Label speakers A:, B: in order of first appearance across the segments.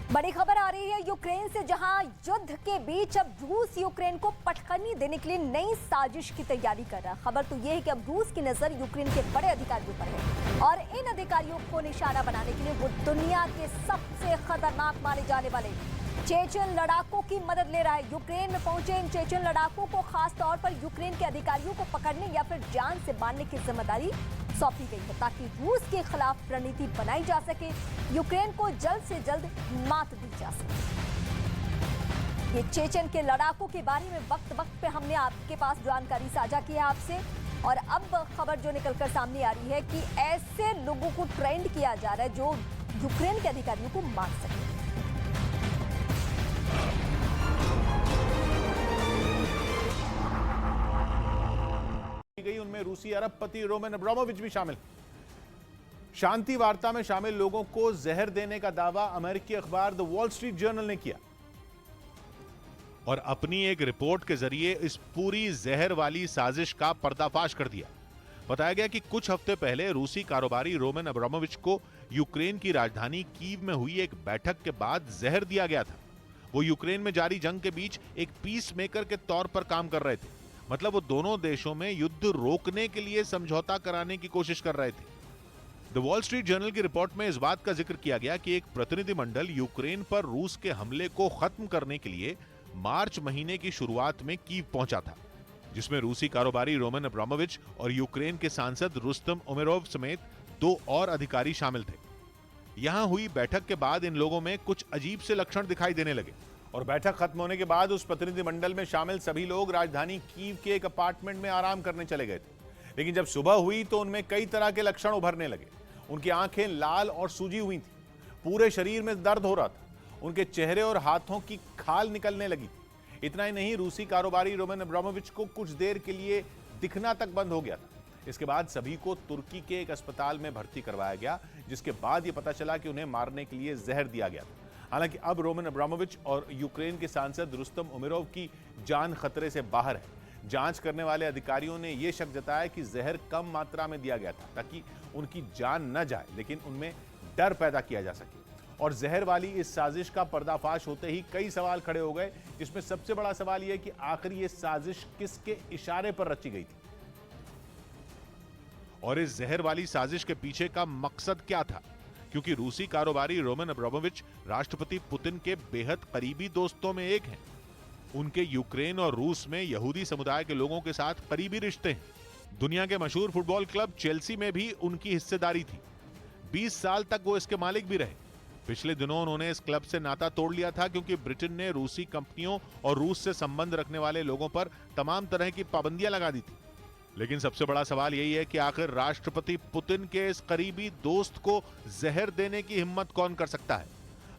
A: बड़ी खबर आ रही है यूक्रेन से, जहां युद्ध के बीच अब रूस यूक्रेन को पटखनी देने के लिए नई साजिश की तैयारी कर रहा है। खबर तो यह है कि अब रूस की नजर यूक्रेन के बड़े अधिकारियों पर है और इन अधिकारियों को निशाना बनाने के लिए वो दुनिया के सबसे खतरनाक माने जाने वाले चेचन लड़ाकों की मदद ले रहा है। यूक्रेन में पहुंचे इन चेचन लड़ाकों को खास तौर पर यूक्रेन के अधिकारियों को पकड़ने या फिर जान से मारने की जिम्मेदारी सौंपी गई है, ताकि रूस के खिलाफ रणनीति बनाई जा सके, यूक्रेन को जल्द से जल्द मात दी जा सके। ये चेचन के लड़ाकों के बारे में वक्त वक्त पे हमने आपके पास जानकारी साझा की है आपसे, और अब खबर जो निकलकर सामने आ रही है कि ऐसे लोगों को ट्रेंड किया जा रहा है जो यूक्रेन के अधिकारियों को मार सके।
B: गई उनमें रूसी अरबपति रोमन अब्रामोविच भी शामिल। शांति वार्ता में शामिल लोगों को जहर देने का दावा अमेरिकी अखबार द वॉल स्ट्रीट जर्नल ने किया और अपनी एक रिपोर्ट के जरिए इस पूरी जहर वाली साजिश का पर्दाफाश कर दिया। बताया गया कि कुछ हफ्ते पहले रूसी कारोबारी रोमन अब्रामोविच को यूक्रेन की राजधानी कीव में हुई एक बैठक के बाद जहर दिया गया था। वो यूक्रेन में जारी जंग के बीच एक पीस मेकर के तौर पर काम कर रहे थे, मतलब वो दोनों देशों में युद्ध रोकने के लिए समझौता कराने की कोशिश कर रहे थे। द वॉल स्ट्रीट जर्नल की रिपोर्ट में इस बात का जिक्र किया गया कि एक प्रतिनिधिमंडल यूक्रेन पर रूस के हमले को खत्म करने के लिए मार्च महीने की शुरुआत में कीव पहुंचा था, जिसमें रूसी कारोबारी रोमन अब्रामोविच और यूक्रेन के सांसद रुस्तम उमेरोव समेत 2 और अधिकारी शामिल थे। यहां हुई बैठक के बाद इन लोगों में कुछ अजीब से लक्षण दिखाई देने लगे और बैठक खत्म होने के बाद उस प्रतिनिधिमंडल में शामिल सभी लोग राजधानी कीव के एक अपार्टमेंट में आराम करने चले गए थे। लेकिन जब सुबह हुई तो उनमें कई तरह के लक्षण उभरने लगे। उनकी आंखें लाल और सूजी हुई थी, पूरे शरीर में दर्द हो रहा था, उनके चेहरे और हाथों की खाल निकलने लगी थी। इतना ही नहीं, रूसी कारोबारी रोमन अब्रामोविच को कुछ देर के लिए दिखना तक बंद हो गया था। इसके बाद सभी को तुर्की के एक अस्पताल में भर्ती करवाया गया, जिसके बाद यह पता चला कि उन्हें मारने के लिए जहर दिया गया था। हालांकि अब रोमन अब्रामोविच और यूक्रेन के सांसद रुस्तम उमेरोव की जान खतरे से बाहर है। जांच करने वाले अधिकारियों ने यह शक जताया कि जहर कम मात्रा में दिया गया था ताकि उनकी जान न जाए, लेकिन उनमें डर पैदा किया जा सके। और जहर वाली इस साजिश का पर्दाफाश होते ही कई सवाल खड़े हो गए, जिसमें सबसे बड़ा सवाल यह कि आखिर यह साजिश किसके इशारे पर रची गई थी और इस जहर वाली साजिश के पीछे का मकसद क्या था, क्योंकि रूसी कारोबारी रोमन अब्रामोविच राष्ट्रपति पुतिन के बेहद करीबी दोस्तों में एक हैं। उनके यूक्रेन और रूस में यहूदी समुदाय के लोगों के साथ करीबी रिश्ते हैं। दुनिया के मशहूर फुटबॉल क्लब चेल्सी में भी उनकी हिस्सेदारी थी। 20 साल तक वो इसके मालिक भी रहे। पिछले दिनों उन्होंने इस क्लब से नाता तोड़ लिया था, क्योंकि ब्रिटेन ने रूसी कंपनियों और रूस से संबंध रखने वाले लोगों पर तमाम तरह की पाबंदियां लगा दी थी। लेकिन सबसे बड़ा सवाल यही है कि आखिर राष्ट्रपति पुतिन के इस करीबी दोस्त को जहर देने की हिम्मत कौन कर सकता है।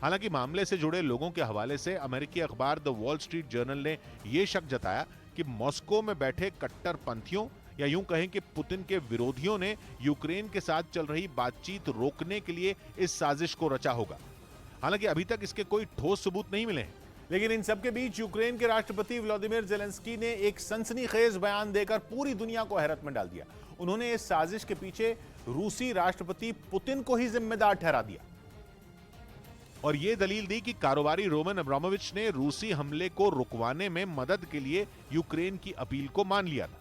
B: हालांकि मामले से जुड़े लोगों के हवाले से अमेरिकी अखबार द वॉल स्ट्रीट जर्नल ने यह शक जताया कि मॉस्को में बैठे कट्टरपंथियों या यूं कहें कि पुतिन के विरोधियों ने यूक्रेन के साथ चल रही बातचीत रोकने के लिए इस साजिश को रचा होगा। हालांकि अभी तक इसके कोई ठोस सबूत नहीं मिले हैं। लेकिन इन सबके बीच यूक्रेन के राष्ट्रपति व्लादिमीर ज़ेलेंस्की ने एक सनसनीखेज बयान देकर पूरी दुनिया को हैरत में डाल दिया। उन्होंने इस साजिश के पीछे रूसी राष्ट्रपति पुतिन को ही जिम्मेदार ठहरा दिया और यह दलील दी कि कारोबारी रोमन अब्रामोविच ने रूसी हमले को रुकवाने में मदद के लिए यूक्रेन की अपील को मान लिया था।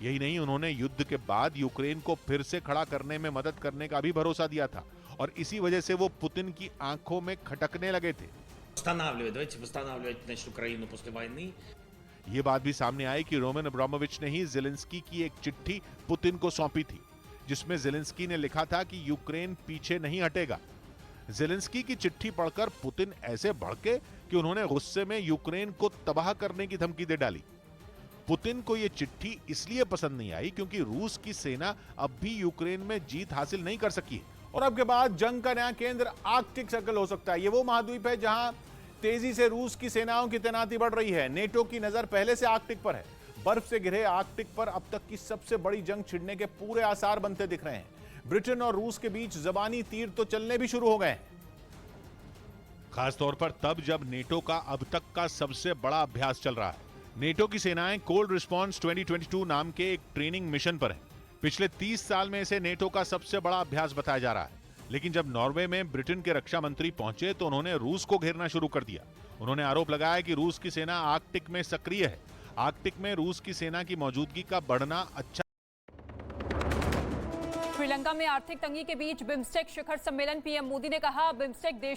B: यही नहीं, उन्होंने युद्ध के बाद यूक्रेन को फिर से खड़ा करने में मदद करने का भी भरोसा दिया था और इसी वजह से वो पुतिन की आंखों में खटकने लगे थे।
C: Давайте восстанавливать, значит, Украину после वойны.
B: ये बात भी सामने आई कि रोमन अब्रामोविच ने ही ज़ेलेंस्की की एक चिट्ठी पुतिन को सौंपी थी, जिसमें ज़ेलेंस्की ने लिखा था कि यूक्रेन पीछे नहीं हटेगा। ज़ेलेंस्की की चिट्ठी पढ़कर पुतिन ऐसे भड़के कि उन्होंने गुस्से में यूक्रेन को तबाह करने की धमकी दे डाली। पुतिन को यह चिट्ठी इसलिए पसंद नहीं आई क्योंकि रूस की सेना अब भी यूक्रेन में जीत हासिल नहीं कर सकी है और अब के बाद जंग का नया केंद्र आर्कटिक सर्कल हो सकता है। ये वो महाद्वीप है जहां तेजी से रूस की सेनाओं की तैनाती बढ़ रही है। नेटो की नजर पहले से आर्कटिक पर है। बर्फ से घिरे आर्कटिक पर अब तक की सबसे बड़ी जंग छिड़ने के पूरे आसार बनते दिख रहे हैं। ब्रिटेन और रूस के बीच जबानी तीर तो चलने भी शुरू हो गए हैं, खासतौर पर तब जब नेटो का अब तक का सबसे बड़ा अभ्यास चल रहा है। नेटो की सेनाएं कोल्ड रिस्पॉन्स 2022 नाम के एक ट्रेनिंग मिशन पर है। पिछले 30 साल में इसे नेटो का सबसे बड़ा अभ्यास बताया जा रहा है। लेकिन जब नॉर्वे में ब्रिटेन के रक्षा मंत्री पहुंचे तो उन्होंने रूस को घेरना शुरू कर दिया। उन्होंने आरोप लगाया कि रूस की सेना आर्कटिक में सक्रिय है। आर्कटिक में रूस की सेना की मौजूदगी का बढ़ना अच्छा।
D: श्रीलंका में आर्थिक तंगी के बीच बिम्स्टेक शिखर सम्मेलन, पीएम मोदी ने कहा बिम्स्टेक देश